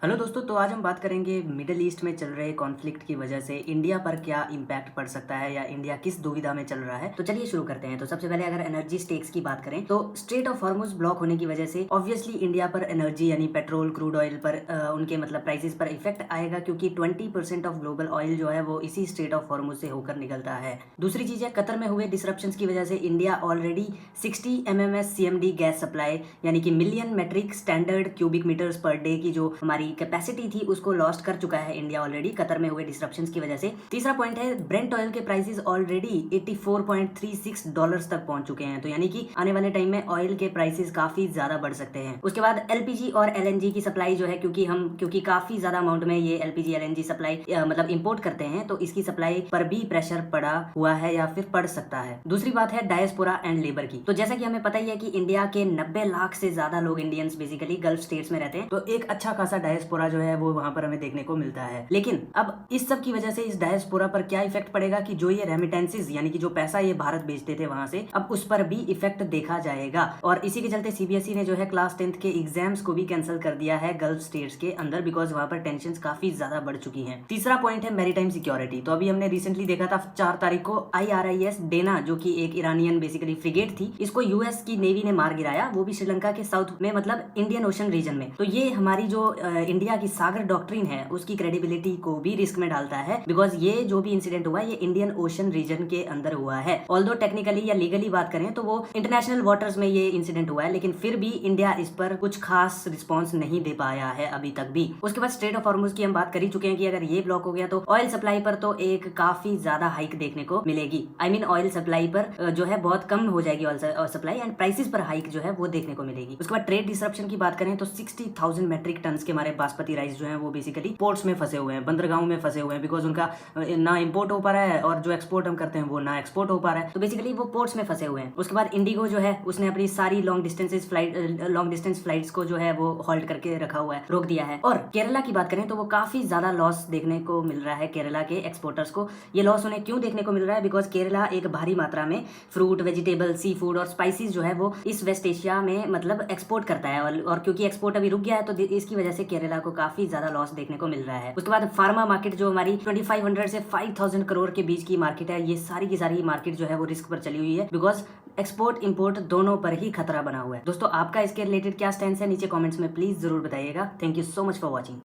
Hello दोस्तों, तो आज हम बात करेंगे मिडिल ईस्ट में चल रहे कॉन्फ्लिक्ट की वजह से इंडिया पर क्या इम्पैक्ट पड़ सकता है या इंडिया किस दुविधा में चल रहा है। तो चलिए शुरू करते हैं। तो सबसे पहले अगर एनर्जी स्टेक्स की बात करें तो स्ट्रेट ऑफ हॉर्मुज ब्लॉक होने की वजह से ऑब्वियसली इंडिया पर एनर्जी यानी पेट्रोल क्रूड ऑयल पर उनके मतलब प्राइसेस पर इफेक्ट आएगा, क्योंकि 20% ऑफ ग्लोबल ऑयल जो है वो इसी स्ट्रेट ऑफ हॉर्मुज से होकर निकलता है। दूसरी चीज है, कतर में हुए डिसरप्शन की वजह से India already 60 MMS CMD gas supply यानी कि million metric standard cubic metres per day की जो हमारी कैपेसिटी थी उसको लॉस्ट कर चुका है इंडिया ऑलरेडी कतर में हुए डिसरप्शंस की वजह से। तीसरा पॉइंट है, ब्रेंट ऑयल के प्राइसेस ऑलरेडी $84.36 तक पहुंच चुके हैं, तो यानी कि आने वाले टाइम में ऑयल के प्राइसेस काफी ज्यादा बढ़ सकते हैं। उसके बाद एलपीजी और एलएनजी की सप्लाई जो है, क्योंकि काफी ज्यादा अमाउंट में ये एलपीजी एलएनजी सप्लाई मतलब इंपोर्ट करते हैं, तो इसकी सप्लाई पर भी प्रेशर पड़ा हुआ है या फिर पड़ सकता है। दूसरी बात है डायस्पोरा एंड लेबर की। तो जैसा कि हमें पता ही है कि इंडिया के 90 लाख से ज्यादा लोग इंडियंस बेसिकली गल्फ स्टेट्स में रहते हैं, तो एक अच्छा खासा डायस्पोरा जो है वो वहां पर हमें देखने को मिलता है। लेकिन अब इस सब की वजह से इस डायस्पोरा पर क्या इफेक्ट पड़ेगा कि जो ये रेमिटेंसेस यानी कि जो पैसा ये भारत भेजते थे वहां से, अब उस पर भी इफेक्ट देखा जाएगा। और इसी के चलते सीबीएसई ने जो है क्लास 10th के एग्जाम्स को भी कैंसिल कर दिया है गल्फ स्टेट्स के अंदर, बिकॉज वहां पर टेंशन काफी ज्यादा बढ़ चुकी है। तीसरा पॉइंट है मैरीटाइम सिक्योरिटी। तो अभी हमने रिसेंटली देखा था 4 तारीख को IRIS डेना, जो कि एक ईरानियन बेसिकली फ्रिगेट थी, इसको यूएस की नेवी ने मार गिराया, वो भी श्रीलंका के साउथ में मतलब इंडियन ओशन रीजन में। तो ये हमारी जो इंडिया की सागर डॉक्ट्रिन है उसकी क्रेडिबिलिटी को भी रिस्क में डालता है, बिकॉज ये जो भी इंसिडेंट हुआ ये इंडियन ओशन रीजन के अंदर हुआ है। ऑल्दो टेक्निकली या लीगली बात करें तो वो इंटरनेशनल वाटर्स में ये इंसिडेंट हुआ है, लेकिन फिर भी इंडिया इस पर कुछ खास रिस्पॉन्स नहीं दे पाया है अभी तक भी। उसके बाद स्ट्रेट ऑफ हॉर्मुज की हम बात कर ही चुके हैं कि अगर ये ब्लॉक हो गया तो ऑयल सप्लाई पर तो एक काफी ज्यादा हाइक देखने को मिलेगी। आई मीन ऑयल सप्लाई पर जो है बहुत कम हो जाएगी ऑयल सप्लाई, एंड प्राइसेस पर हाइक जो है वो देखने को मिलेगी। उसके बाद ट्रेड डिसरप्शन की बात करें तो 60,000 मेट्रिक टन के हमारे बासमती राइस जो है वो बेसिकली पोर्ट्स में फंसे हुए हैं, बंदरगाहों में फंसे हुए हैं, बिकॉज उनका ना इंपोर्ट हो पा रहा है और जो एक्सपोर्ट हम करते हैं वो ना एक्सपोर्ट हो पा रहा है, तो बेसिकली वो पोर्ट्स में फंसे हुए हैं। उसके बाद इंडिगो जो है उसने अपनी सारी लॉन्ग डिस्टेंस फ्लाइट्स को जो है वो हॉल्ट करके रखा हुआ है, रोक दिया है। और केरला की बात करें तो वो काफी ज्यादा लॉस देखने को मिल रहा है केरला के एक्सपोर्टर्स को। ये लॉस उन्हें क्यों देखने को मिल रहा है, बिकॉज केरला एक भारी मात्रा में फ्रूट, वेजिटेबल, सी फूड और स्पाइसेस जो है वो इस वेस्ट एशिया में मतलब एक्सपोर्ट करता है, और क्योंकि एक्सपोर्ट अभी रुक गया है तो इसकी वजह से केरला को काफी ज्यादा लॉस देखने को मिल रहा है। उसके बाद फार्मा मार्केट जो हमारी 2500 से 5000 करोड़ के बीच की मार्केट है, ये सारी की सारी मार्केट जो है वो रिस्क पर चली हुई है, बिकॉज एक्सपोर्ट इंपोर्ट दोनों पर ही खतरा बना हुआ है। दोस्तों, आपका इसके रिलेटेड क्या स्टैंड है नीचे कमेंट्स में प्लीज जरूर बताइएगा। Thank you so much for watching.